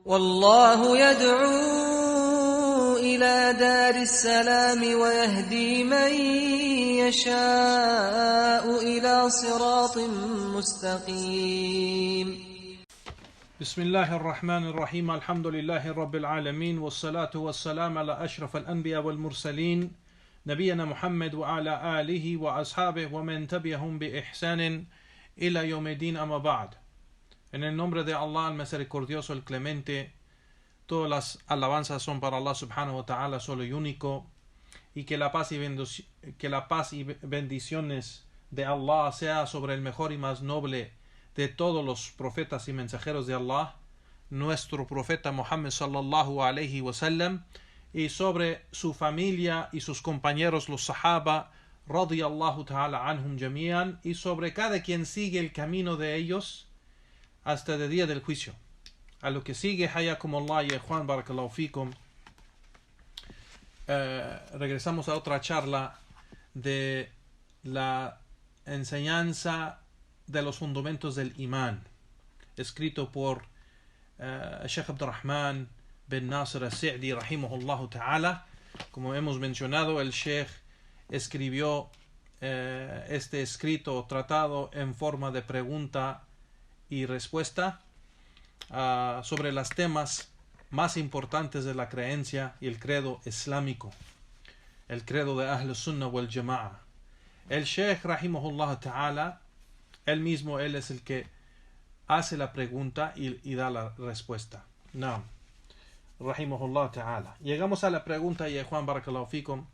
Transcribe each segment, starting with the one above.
والله يدعو إلى دار السلام ويهدي من يشاء إلى صراط مستقيم. بسم الله الرحمن الرحيم. الحمد لله رب العالمين والصلاة والسلام على أشرف الأنبياء والمرسلين نبينا محمد وعلى آله وأصحابه ومن تبعهم بإحسان إلى يوم الدين أما بعد. En el nombre de Allah, el misericordioso, el clemente, todas las alabanzas son para Allah subhanahu wa ta'ala, solo y único, y que la paz y bendiciones de Allah sea sobre el mejor y más noble de todos los profetas y mensajeros de Allah, nuestro profeta Muhammad sallallahu alayhi wa sallam, y sobre su familia y sus compañeros los sahaba radiyallahu ta'ala anhum jami'an, y sobre cada quien sigue el camino de ellos hasta el día del juicio. A lo que sigue, hayakumullah y Juan barakallahu fikum, regresamos a otra charla de la enseñanza de los fundamentos del imán, escrito por Sheikh Abdurrahman bin Nasir al-Sa'di rahimahullah ta'ala. Como hemos mencionado, el Sheikh escribió este escrito o tratado en forma de pregunta y respuesta sobre los temas más importantes de la creencia y el credo islámico, el credo de Ahl Sunnah wal Jama'a. El Sheikh rahimahullah ta'ala, él es el que hace la pregunta y da la respuesta. No, rahimahullah ta'ala. Llegamos a la pregunta, ya Juan barakallahu fikum.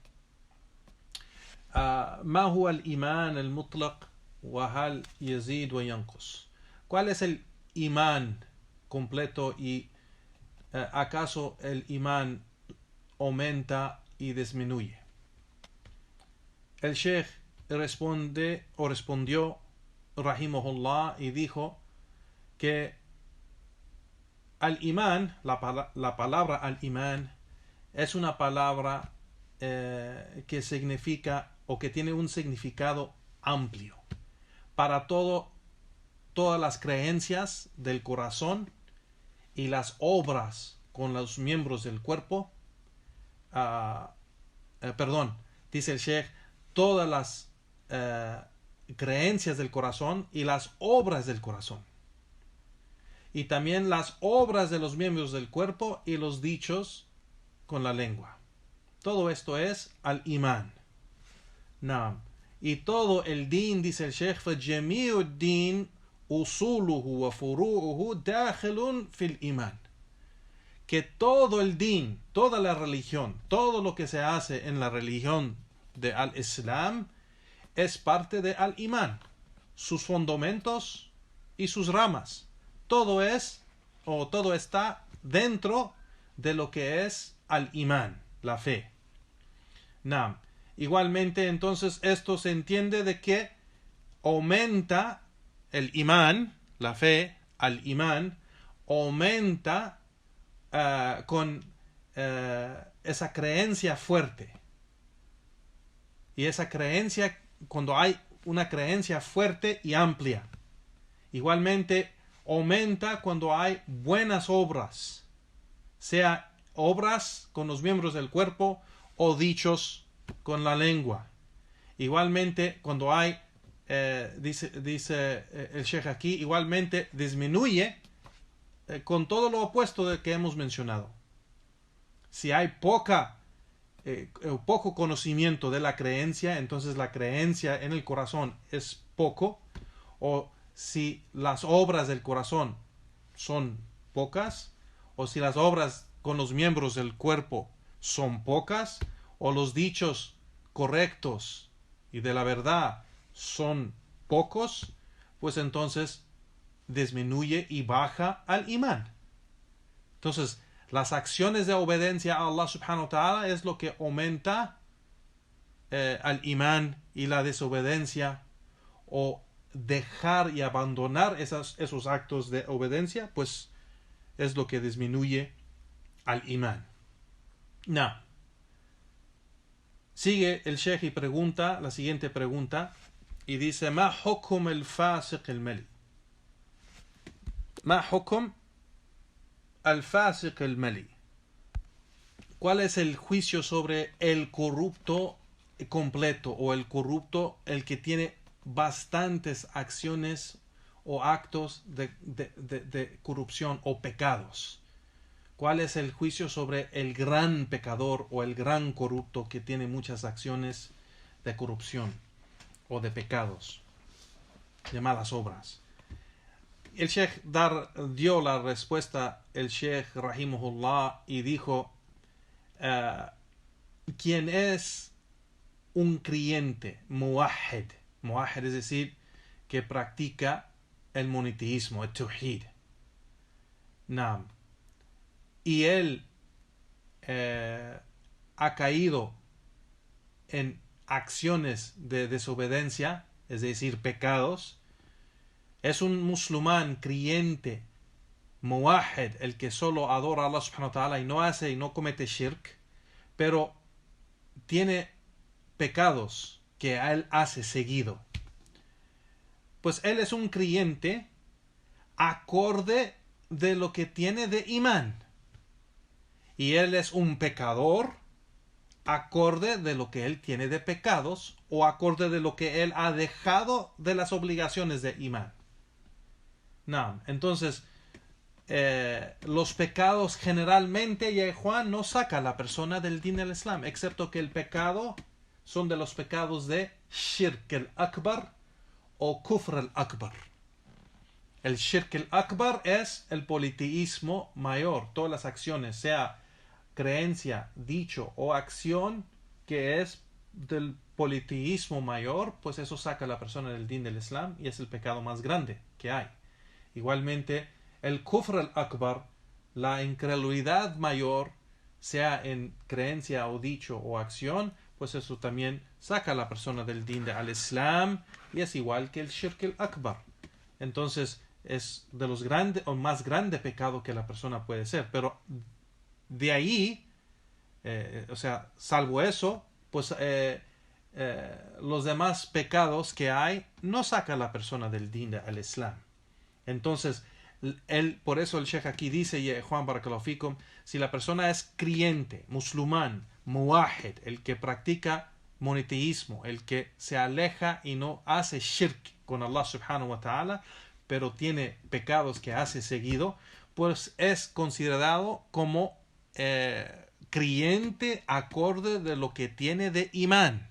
ما هو الإيمان المطلق وهل يزيد وينقص? ¿Cuál es el imán completo y acaso el imán aumenta y disminuye? El Sheikh respondió rahimahullah y dijo que al imán, la palabra al imán es una palabra que significa o que tiene un significado amplio para todas las creencias del corazón y las obras con los miembros del cuerpo. Dice el Sheikh, todas las creencias del corazón y las obras del corazón, y también las obras de los miembros del cuerpo y los dichos con la lengua. Todo esto es al imán. Naam. Y todo el din, dice el Sheikh, فَجَمِيعُ الدِّينِ أُصُولُهُ وَفُرُوعُهُ دَاخِلٌ فِي الإيمان. Que todo el din, toda la religión, todo lo que se hace en la religión de al-Islam es parte de al-Imán, sus fundamentos y sus ramas. Todo está dentro de lo que es al-Imán, la fe. Naam. Igualmente, entonces, esto se entiende de que aumenta el imán, la fe, al-Imán, aumenta con esa creencia fuerte. Y esa creencia, cuando hay una creencia fuerte y amplia. Igualmente, aumenta cuando hay buenas obras, sea obras con los miembros del cuerpo o dichos con la lengua. Igualmente, cuando hay, dice el Sheikh aquí, igualmente disminuye con todo lo opuesto de que hemos mencionado. Si hay poco conocimiento de la creencia, entonces la creencia en el corazón es poco. O si las obras del corazón son pocas, o si las obras con los miembros del cuerpo son pocas, o los dichos correctos y de la verdad son pocos, pues entonces disminuye y baja al imán. Entonces, las acciones de obediencia a Allah subhanahu wa ta'ala es lo que aumenta al imán, y la desobediencia o dejar y abandonar esos actos de obediencia, pues es lo que disminuye al imán. No. Sigue el Sheikh y pregunta la siguiente pregunta y dice: ¿Ma hukum el fasiq el mali? ¿Ma hukum al-fasiq al-mali. ¿Cuál es el juicio sobre el corrupto completo o el corrupto, el que tiene bastantes acciones o actos de corrupción o pecados? ¿Cuál es el juicio sobre el gran pecador o el gran corrupto que tiene muchas acciones de corrupción o de pecados, de malas obras? El Sheikh dio la respuesta, el Sheikh Rahimahullah, y dijo, quien es un creyente, muwahid, es decir, que practica el monoteísmo, el tawhid, Naam, y él ha caído en acciones de desobediencia, es decir, pecados, es un musulmán creyente, muwahid, el que solo adora a Allah subhanahu wa ta'ala y no hace y no comete shirk, pero tiene pecados que él hace seguido. Pues él es un creyente acorde de lo que tiene de imán. Y él es un pecador acorde de lo que él tiene de pecados o acorde de lo que él ha dejado de las obligaciones de imán. No. Entonces, los pecados generalmente, ya Juan, no saca a la persona del din del Islam, excepto que el pecado son de los pecados de shirk al-akbar o kufr al-akbar. El shirk al-akbar es el politeísmo mayor, todas las acciones, sea creencia, dicho o acción que es del politeísmo mayor, pues eso saca a la persona del din del Islam y es el pecado más grande que hay. Igualmente, el kufr al-akbar, la incredulidad mayor, sea en creencia o dicho o acción, pues eso también saca a la persona del din al Islam y es igual que el shirk al-akbar. Entonces, es de los grandes o más grande pecado que la persona puede ser, pero de ahí, o sea, salvo eso, pues los demás pecados que hay no saca a la persona del din al Islam. Entonces, por eso el Sheikh aquí dice, Juan Barakallahu Fikum, si la persona es creyente, musulmán, muwahid, el que practica monoteísmo, el que se aleja y no hace shirk con Allah subhanahu wa ta'ala, pero tiene pecados que hace seguido, pues es considerado como creyente acorde de lo que tiene de imán.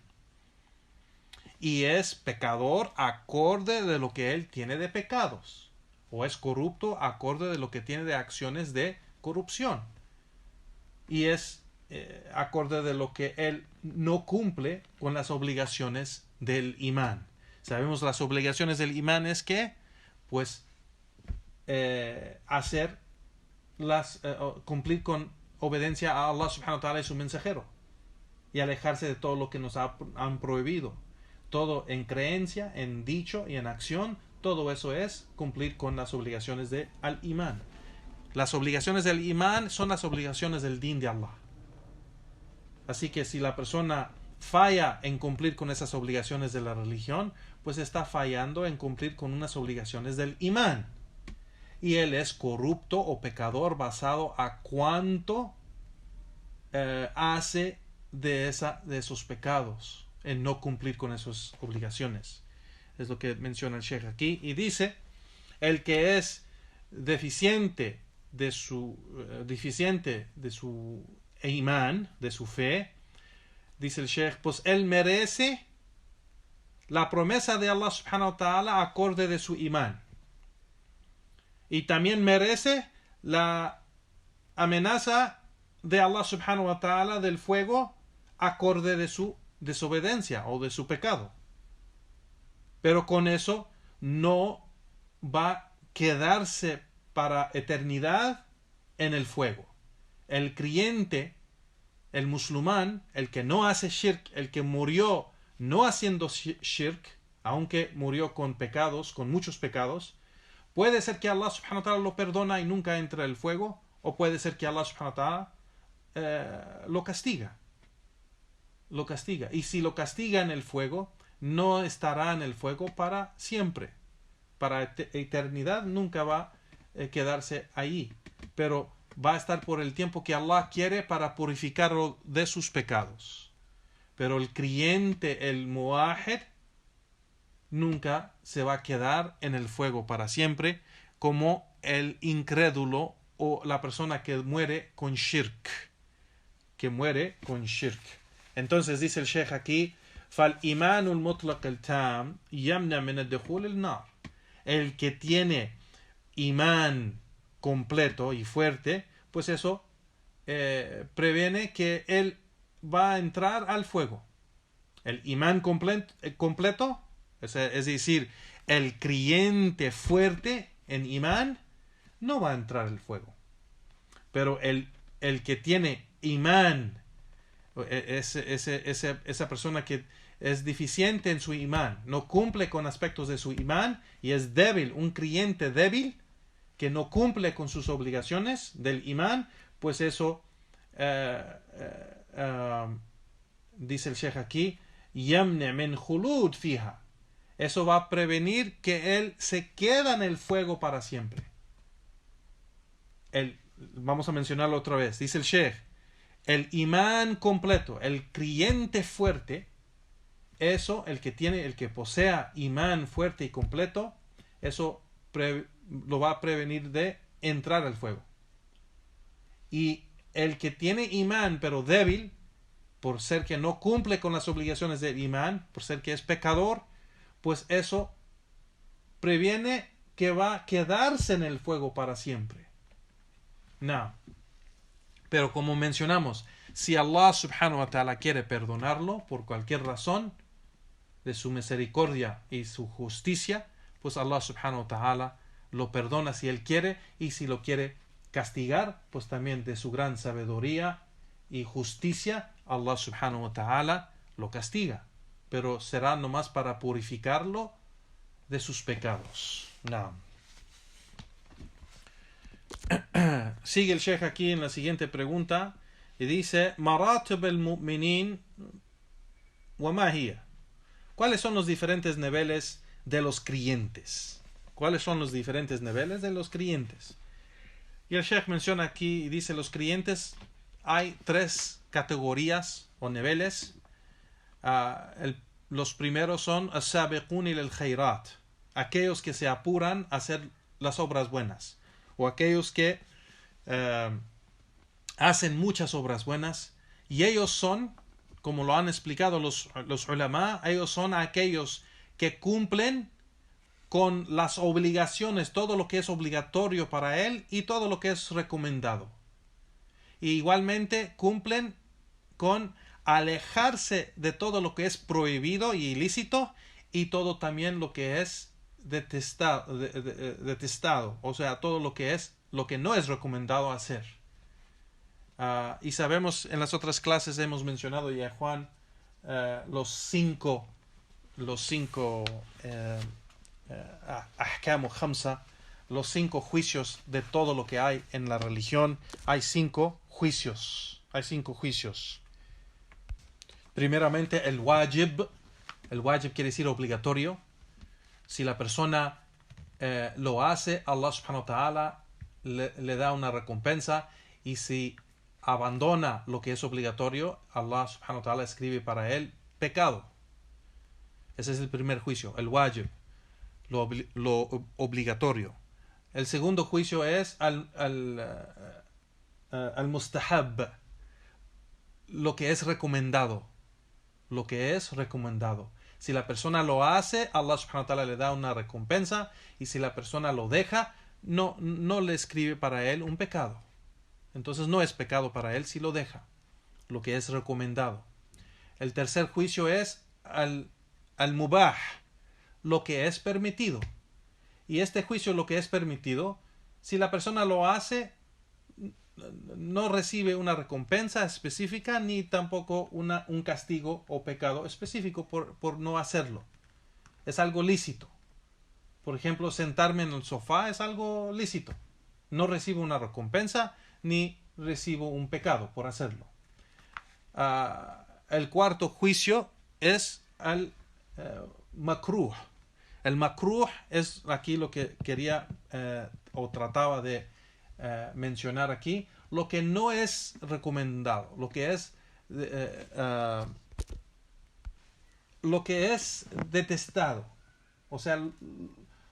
Y es pecador acorde de lo que él tiene de pecados. O es corrupto acorde de lo que tiene de acciones de corrupción. Y es acorde de lo que él no cumple con las obligaciones del imán. Sabemos las obligaciones del imán es que, pues, cumplir con obediencia a Allah subhanahu wa ta'ala y su mensajero. Y alejarse de todo lo que nos han prohibido. Todo en creencia, en dicho y en acción. Todo eso es cumplir con las obligaciones del imán. Las obligaciones del imán son las obligaciones del din de Allah. Así que si la persona falla en cumplir con esas obligaciones de la religión, pues está fallando en cumplir con unas obligaciones del imán. Y él es corrupto o pecador basado a cuánto hace de esos pecados en no cumplir con esas obligaciones. Es lo que menciona el Sheikh aquí. Y dice, el que es deficiente de su imán, de su fe, dice el Sheikh, pues él merece la promesa de Allah subhanahu wa ta'ala acorde de su imán. Y también merece la amenaza de Allah subhanahu wa ta'ala del fuego acorde de su desobediencia o de su pecado. Pero con eso no va a quedarse para eternidad en el fuego. El creyente, el musulmán, el que no hace shirk, el que murió no haciendo shirk, aunque murió con pecados, con muchos pecados, puede ser que Allah subhanahu wa ta'ala lo perdona y nunca entra en el fuego, o puede ser que Allah subhanahu wa ta'ala lo castiga. Lo castiga. Y si lo castiga en el fuego, no estará en el fuego para siempre. Para eternidad nunca va a quedarse ahí. Pero va a estar por el tiempo que Allah quiere para purificarlo de sus pecados. Pero el creyente, el muahid, nunca se va a quedar en el fuego para siempre, como el incrédulo o la persona que muere con shirk. Entonces dice el Sheikh aquí, فَالْإِيمَانُ الْمُطْلَقِ الْتَامِ يَمْنَعْ مِنَ الدُّخُولِ النَّارِ. El que tiene imán completo y fuerte, pues eso previene que él va a entrar al fuego. El imán completo, es decir, el creyente fuerte en imán, no va a entrar al fuego. Pero el que tiene imán, esa persona que es deficiente en su imán, no cumple con aspectos de su imán y es débil, un creyente débil que no cumple con sus obligaciones del imán, pues eso dice el Sheikh aquí, yamne min khulud fija. Eso va a prevenir que él se quede en el fuego para siempre. Vamos a mencionarlo otra vez. Dice el Sheikh, el imán completo, el creyente fuerte, eso, el que posea imán fuerte y completo, eso lo va a prevenir de entrar al fuego. Y el que tiene imán pero débil, por ser que no cumple con las obligaciones del imán, por ser que es pecador, pues eso previene que va a quedarse en el fuego para siempre. No. Pero como mencionamos, si Allah subhanahu wa ta'ala quiere perdonarlo por cualquier razón de su misericordia y su justicia, pues Allah subhanahu wa ta'ala lo perdona si él quiere, y si lo quiere castigar, pues también de su gran sabiduría y justicia, Allah subhanahu wa ta'ala lo castiga. Pero será nomás para purificarlo de sus pecados. No. Sigue el Sheikh aquí en la siguiente pregunta y dice: Maratib al-mu'minin wa ma hiya. ¿Cuáles son los diferentes niveles de los creyentes? ¿Cuáles son los diferentes niveles de los creyentes? Y el Sheikh menciona aquí y dice: los creyentes, hay 3 categorías o niveles. Los primeros son as-sabiqun ila al-khairat, aquellos que se apuran a hacer las obras buenas, o aquellos que hacen muchas obras buenas, y ellos son, como lo han explicado los ulama, ellos son aquellos que cumplen con las obligaciones, todo lo que es obligatorio para él y todo lo que es recomendado. Y igualmente cumplen con alejarse de todo lo que es prohibido y ilícito, y todo también lo que es detestado, o sea, todo lo que no es recomendado hacer. Y sabemos, en las otras clases hemos mencionado ya, Juan, los cinco ahkamu khamsa, los 5 juicios de todo lo que hay en la religión. Hay 5 juicios. Primeramente, el wajib. El wajib quiere decir obligatorio. Si la persona lo hace, Allah subhanahu wa ta'ala le da una recompensa, y si abandona lo que es obligatorio, Allah subhanahu wa ta'ala escribe para él pecado. Ese es el primer juicio, el wajib, lo obligatorio. El segundo juicio es al mustahab, lo que es recomendado. Si la persona lo hace, Allah subhanahu wa ta'ala le da una recompensa, y si la persona lo deja, no le escribe para él un pecado. Entonces no es pecado para él si lo deja, lo que es recomendado. El tercer juicio es al mubah, lo que es permitido. Y este juicio, lo que es permitido, si la persona lo hace, no recibe una recompensa específica, ni tampoco un castigo o pecado específico por no hacerlo. Es algo lícito. Por ejemplo, sentarme en el sofá es algo lícito. No recibo una recompensa ni recibo un pecado por hacerlo. El cuarto juicio es al makruh. El makruh es aquí lo que quería o trataba de mencionar aquí lo que no es recomendado, lo que es detestado, o sea,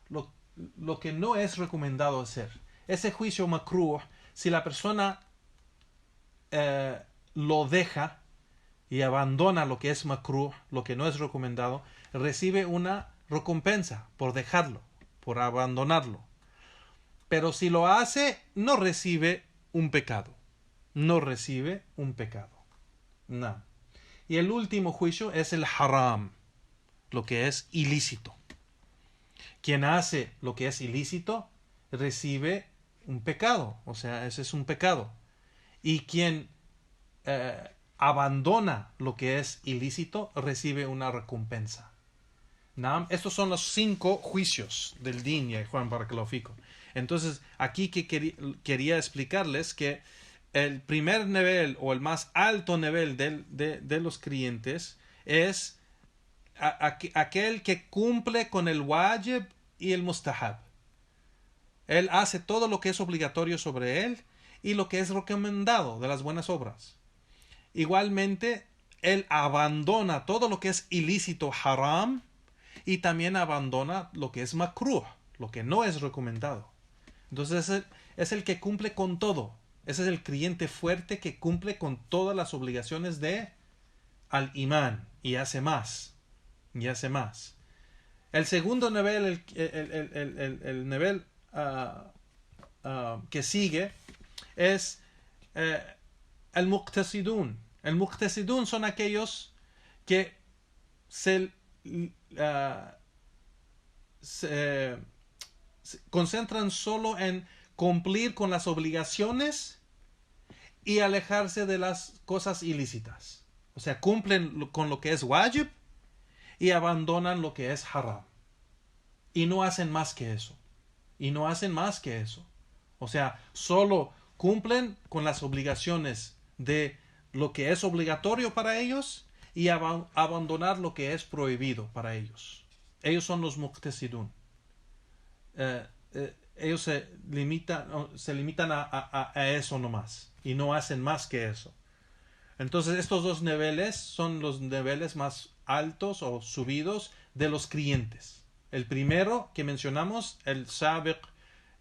lo que no es recomendado hacer. Ese juicio makruh, si la persona lo deja y abandona lo que es makruh, lo que no es recomendado, recibe una recompensa por dejarlo, por abandonarlo. Pero si lo hace, no recibe un pecado. No recibe un pecado. No. Y el último juicio es el haram, lo que es ilícito. Quien hace lo que es ilícito recibe un pecado, o sea, ese es un pecado. Y quien abandona lo que es ilícito recibe una recompensa. ¿No? Estos son los 5 juicios del din, ya Juan Barakallahu. Entonces, aquí que quería explicarles que el primer nivel o el más alto nivel de los creyentes es aquel que cumple con el wajib y el mustahab. Él hace todo lo que es obligatorio sobre él y lo que es recomendado de las buenas obras. Igualmente, él abandona todo lo que es ilícito, haram, y también abandona lo que es makruh, lo que no es recomendado. Entonces es el que cumple con todo. Ese es el creyente fuerte que cumple con todas las obligaciones de al imán y hace más. Y hace más. El segundo nivel, el nivel que sigue es el muqtasidun. El muqtasidun son aquellos que se concentran solo en cumplir con las obligaciones y alejarse de las cosas ilícitas. O sea, cumplen con lo que es wajib y abandonan lo que es haram. Y no hacen más que eso. Y no hacen más que eso. O sea, solo cumplen con las obligaciones de lo que es obligatorio para ellos y abandonar lo que es prohibido para ellos. Ellos son los muqtasidun. Ellos se limitan a eso nomás y no hacen más que eso. Entonces estos dos niveles son los niveles más altos o subidos de los creyentes. El primero que mencionamos, el sabiq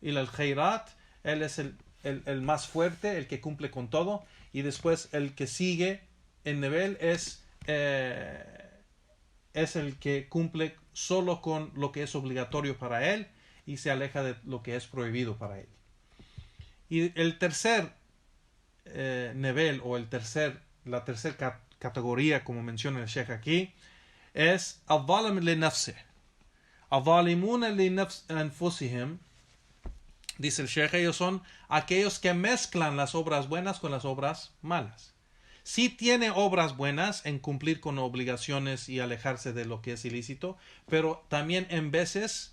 y el khairat, él es el más fuerte, el que cumple con todo, y después el que sigue en nivel es el que cumple solo con lo que es obligatorio para él y se aleja de lo que es prohibido para él. Y el tercer nivel o la tercera categoría, como menciona el Sheikh aquí, es al-zalim li nafsih. Al-zalimuna li anfusihim, dice el Sheikh, ellos son aquellos que mezclan las obras buenas con las obras malas. Sí tiene obras buenas en cumplir con obligaciones y alejarse de lo que es ilícito, pero también en veces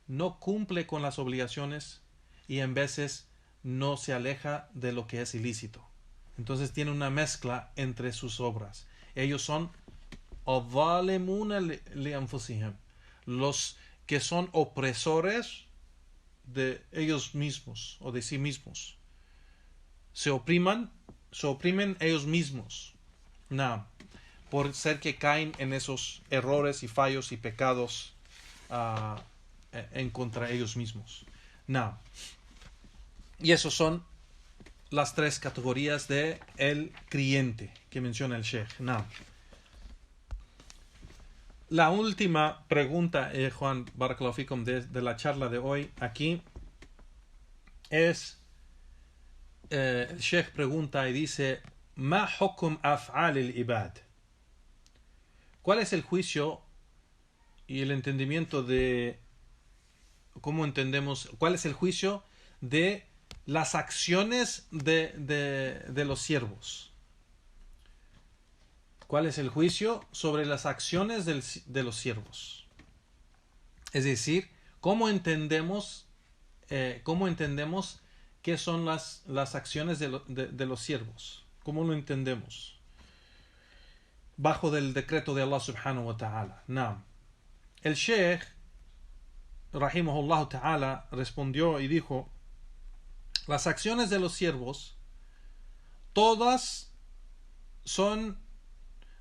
no cumple con las obligaciones y en veces no se aleja de lo que es ilícito. Entonces tiene una mezcla entre sus obras. Ellos son los que son opresores de ellos mismos o de sí mismos. Se oprimen ellos mismos. No, por ser que caen en esos errores y fallos y pecados en contra ellos mismos. No. Y esos son las 3 categorías de el creyente que menciona el Sheikh. No. La última pregunta, Juan Barakallahu Fikum, de la charla de hoy aquí es, el Sheikh pregunta y dice: ¿Ma hukum af'al al-ibad? ¿Cuál es el juicio y el entendimiento de cómo entendemos, cuál es el juicio de las acciones de los siervos? ¿Cuál es el juicio sobre las acciones de los siervos? Es decir, ¿cómo entendemos qué son las acciones de los siervos? ¿Cómo lo entendemos? Bajo del decreto de Allah subhanahu wa ta'ala. Naam. El Sheikh, rahimahullah ta'ala, respondió y dijo: Las acciones de los siervos, todas son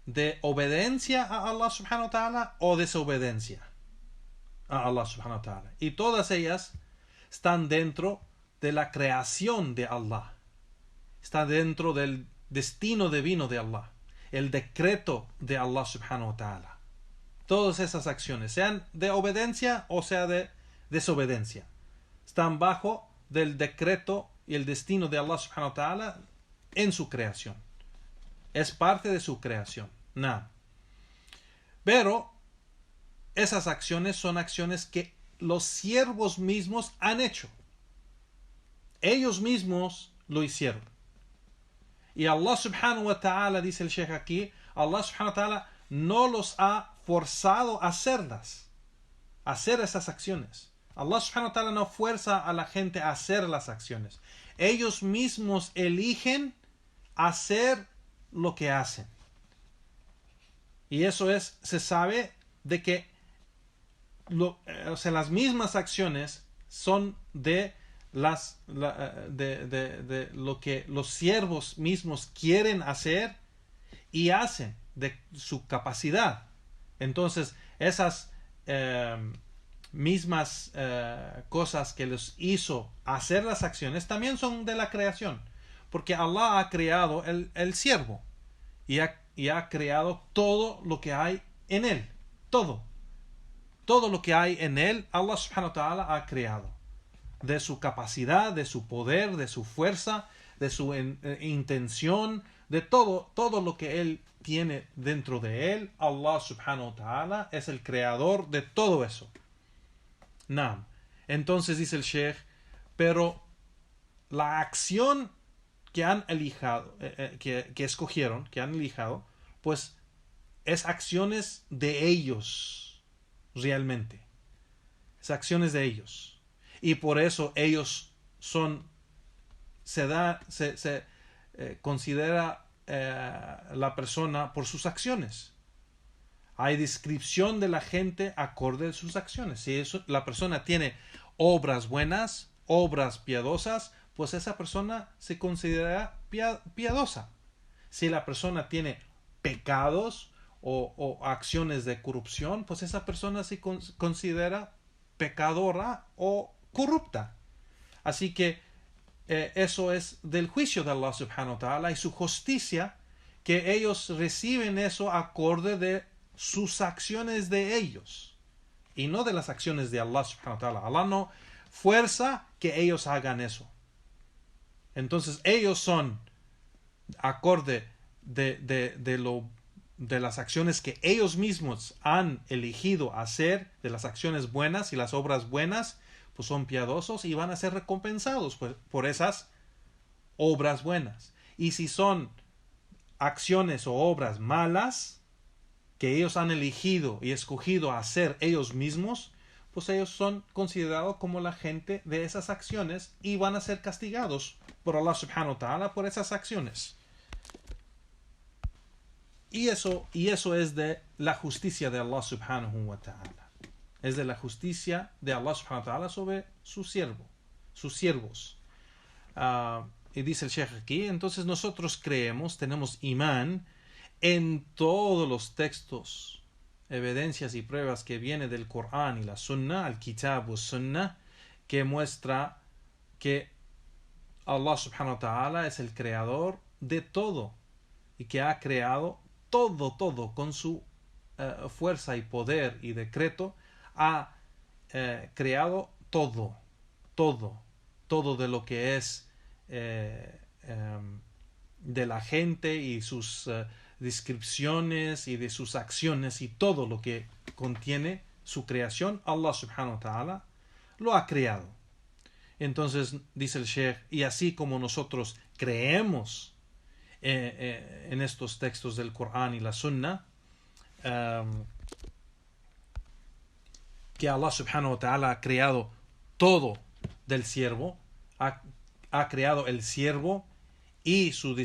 de obediencia a Allah subhanahu wa ta'ala o desobediencia a Allah subhanahu wa ta'ala. Y todas ellas están dentro de la creación de Allah. Están dentro del destino divino de Allah. El decreto de Allah subhanahu wa ta'ala. Todas esas acciones, sean de obediencia o sea de desobediencia, están bajo del decreto y el destino de Allah subhanahu wa ta'ala en su creación. Es parte de su creación. Nada. Pero esas acciones son acciones que los siervos mismos han hecho. Ellos mismos lo hicieron. Y Allah subhanahu wa ta'ala, dice el Sheikh aquí, Allah subhanahu wa ta'ala no los ha forzado a hacerlas, a hacer esas acciones. Allah subhanahu wa ta'ala no fuerza a la gente a hacer las acciones. Ellos mismos eligen hacer lo que hacen. Y eso es, se sabe de que las mismas acciones son de lo que los siervos mismos quieren hacer y hacen de su capacidad. Entonces, esas mismas cosas que les hizo hacer las acciones también son de la creación, porque Allah ha creado el siervo y ha creado todo lo que hay en él. Todo lo que hay en él, Allah subhanahu wa ta'ala ha creado. De su capacidad, de su poder, de su fuerza, de su intención, de todo lo que él tiene dentro de él. Allah subhanahu wa ta'ala es el creador de todo eso. Naam. Entonces dice el Sheikh, pero la acción que han eligido, que escogieron, que han elegido, pues es acciones de ellos, realmente. Es acciones de ellos. Y por eso ellos se considera la persona por sus acciones. Hay descripción de la gente acorde a sus acciones. Si la persona tiene obras buenas, obras piadosas, pues esa persona se considera piadosa. Si la persona tiene pecados o acciones de corrupción, pues esa persona se considera pecadora o corrupta. Así que eso es del juicio de Allah subhanahu wa ta'ala y su justicia, que ellos reciben eso acorde de sus acciones de ellos y no de las acciones de Allah subhanahu wa ta'ala. Allah no fuerza que ellos hagan eso. Entonces ellos son acorde de las acciones que ellos mismos han elegido hacer, de las acciones buenas y las obras buenas, pues son piadosos y van a ser recompensados por esas obras buenas. Y si son acciones o obras malas que ellos han elegido y escogido hacer ellos mismos, pues ellos son considerados como la gente de esas acciones y van a ser castigados por Allah subhanahu wa ta'ala por esas acciones. Y eso es de la justicia de Allah subhanahu wa ta'ala. Es de la justicia de Allah subhanahu wa ta'ala sobre sus siervos. Y dice el Sheikh aquí, entonces nosotros creemos, tenemos imán en todos los textos, evidencias y pruebas que vienen del Corán y la Sunna, al Kitab wa Sunna, que muestra que Allah subhanahu wa ta'ala es el creador de todo y que ha creado todo con su fuerza y poder y decreto, ha creado todo de lo que es de la gente y sus descripciones y de sus acciones y todo lo que contiene su creación. Allah subhanahu wa ta'ala lo ha creado. Entonces dice el Sheikh, y así como nosotros creemos en estos textos del Corán y la Sunna, que Allah subhanahu wa ta'ala ha creado todo del siervo, ha creado el siervo y sus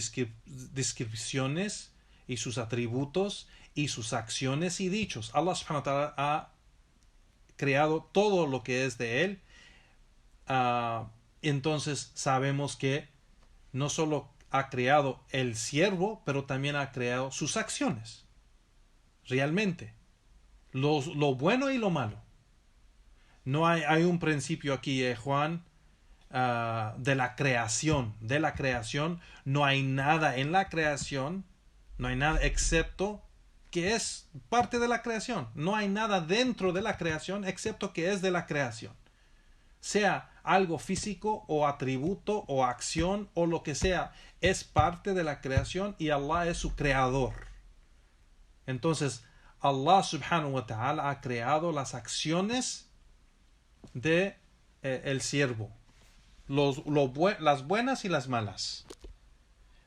descripciones y sus atributos y sus acciones y dichos. Allah subhanahu wa ta'ala ha creado todo lo que es de él, entonces sabemos que no solo ha creado el siervo, pero también ha creado sus acciones. Realmente. Lo bueno y lo malo. No hay un principio aquí, Juan, de la creación. De la creación no hay nada en la creación, no hay nada excepto que es parte de la creación. No hay nada dentro de la creación excepto que es de la creación. Sea algo físico o atributo o acción o lo que sea, es parte de la creación y Allah es su creador. Entonces, Allah subhanahu wa ta'ala ha creado las acciones de el siervo, las buenas y las malas.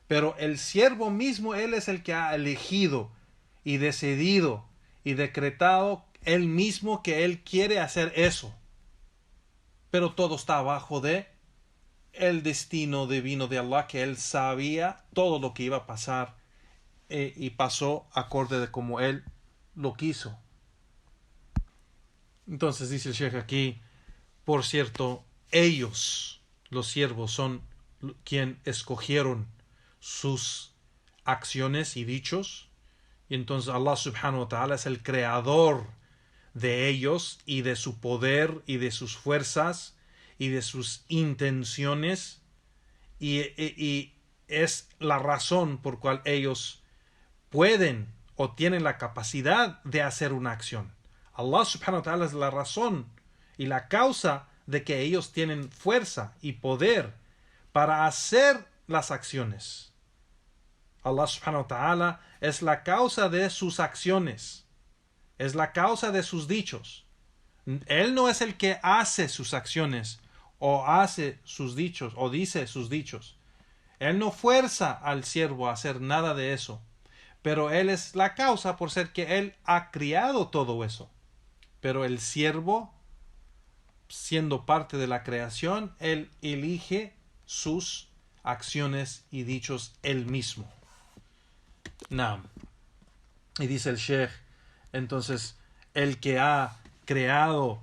Pero el siervo mismo, él es el que ha elegido y decidido y decretado él mismo que él quiere hacer eso. Pero todo está abajo de el destino divino de Allah, que él sabía todo lo que iba a pasar y pasó acorde de como él lo quiso. Entonces dice el Sheikh aquí, por cierto, ellos, los siervos, son quien escogieron sus acciones y dichos, y entonces Allah subhanahu wa ta'ala es el creador de ellos y de su poder y de sus fuerzas y de sus intenciones, y es la razón por cual ellos pueden o tienen la capacidad de hacer una acción. Allah subhanahu wa ta'ala es la razón y la causa de que ellos tienen fuerza y poder para hacer las acciones. Allah subhanahu wa ta'ala es la causa de sus acciones, es la causa de sus dichos. Él no es el que hace sus acciones o hace sus dichos o dice sus dichos. Él no fuerza al siervo a hacer nada de eso, pero él es la causa por ser que él ha criado todo eso. Pero el siervo, siendo parte de la creación, él elige sus acciones y dichos él mismo. Naam. Y dice el Sheikh, entonces, el que ha creado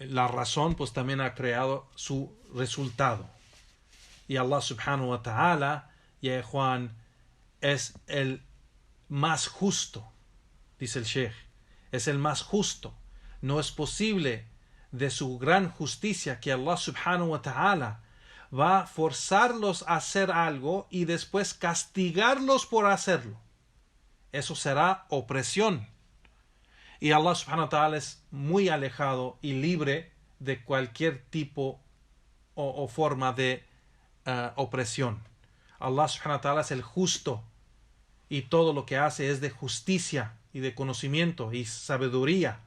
la razón, pues también ha creado su resultado. Y Allah subhanahu wa ta'ala, ya Juan, es el más justo, dice el Sheikh, es el más justo. No es posible de su gran justicia que Allah subhanahu wa ta'ala va a forzarlos a hacer algo y después castigarlos por hacerlo. Eso será opresión. Y Allah subhanahu wa ta'ala es muy alejado y libre de cualquier tipo o forma de opresión. Allah subhanahu wa ta'ala es el justo y todo lo que hace es de justicia y de conocimiento y sabiduría.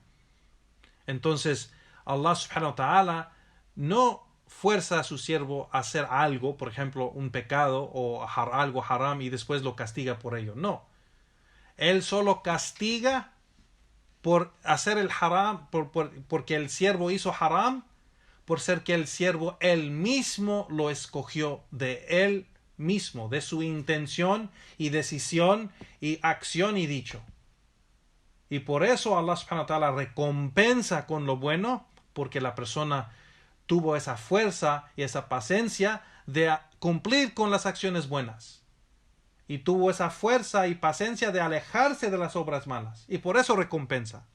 Entonces Allah subhanahu wa ta'ala no fuerza a su siervo a hacer algo, por ejemplo un pecado o algo haram, y después lo castiga por ello. No, él solo castiga por hacer el haram, porque el siervo hizo haram, por ser que el siervo él mismo lo escogió de él mismo, de su intención y decisión y acción y dicho. Y por eso Allah subhanahu wa ta'ala recompensa con lo bueno, porque la persona tuvo esa fuerza y esa paciencia de cumplir con las acciones buenas. Y tuvo esa fuerza y paciencia de alejarse de las obras malas. Y por eso recompensa.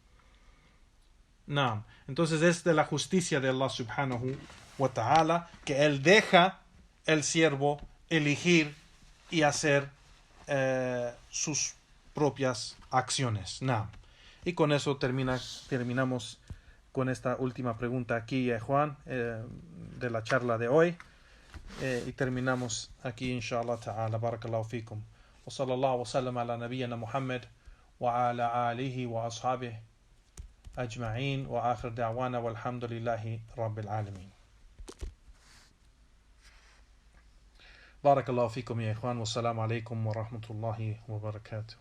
No. Entonces es de la justicia de Allah subhanahu wa ta'ala que Él deja el siervo elegir y hacer sus propias acciones. No. Y con eso terminamos con esta última pregunta aquí, Juan, de la charla de hoy. Y terminamos aquí, inshallah ta'ala. Barakallahu fikum. Wa sallallahu wa sallam ala nabiyyina Muhammad wa ala alihi wa ashabihi ajma'in wa akhir da'wana walhamdulillahi rabbil alamin. Barakallahu fikum ya ikhwan. Wassalamu alaikum wa rahmatullahi wa barakatuh.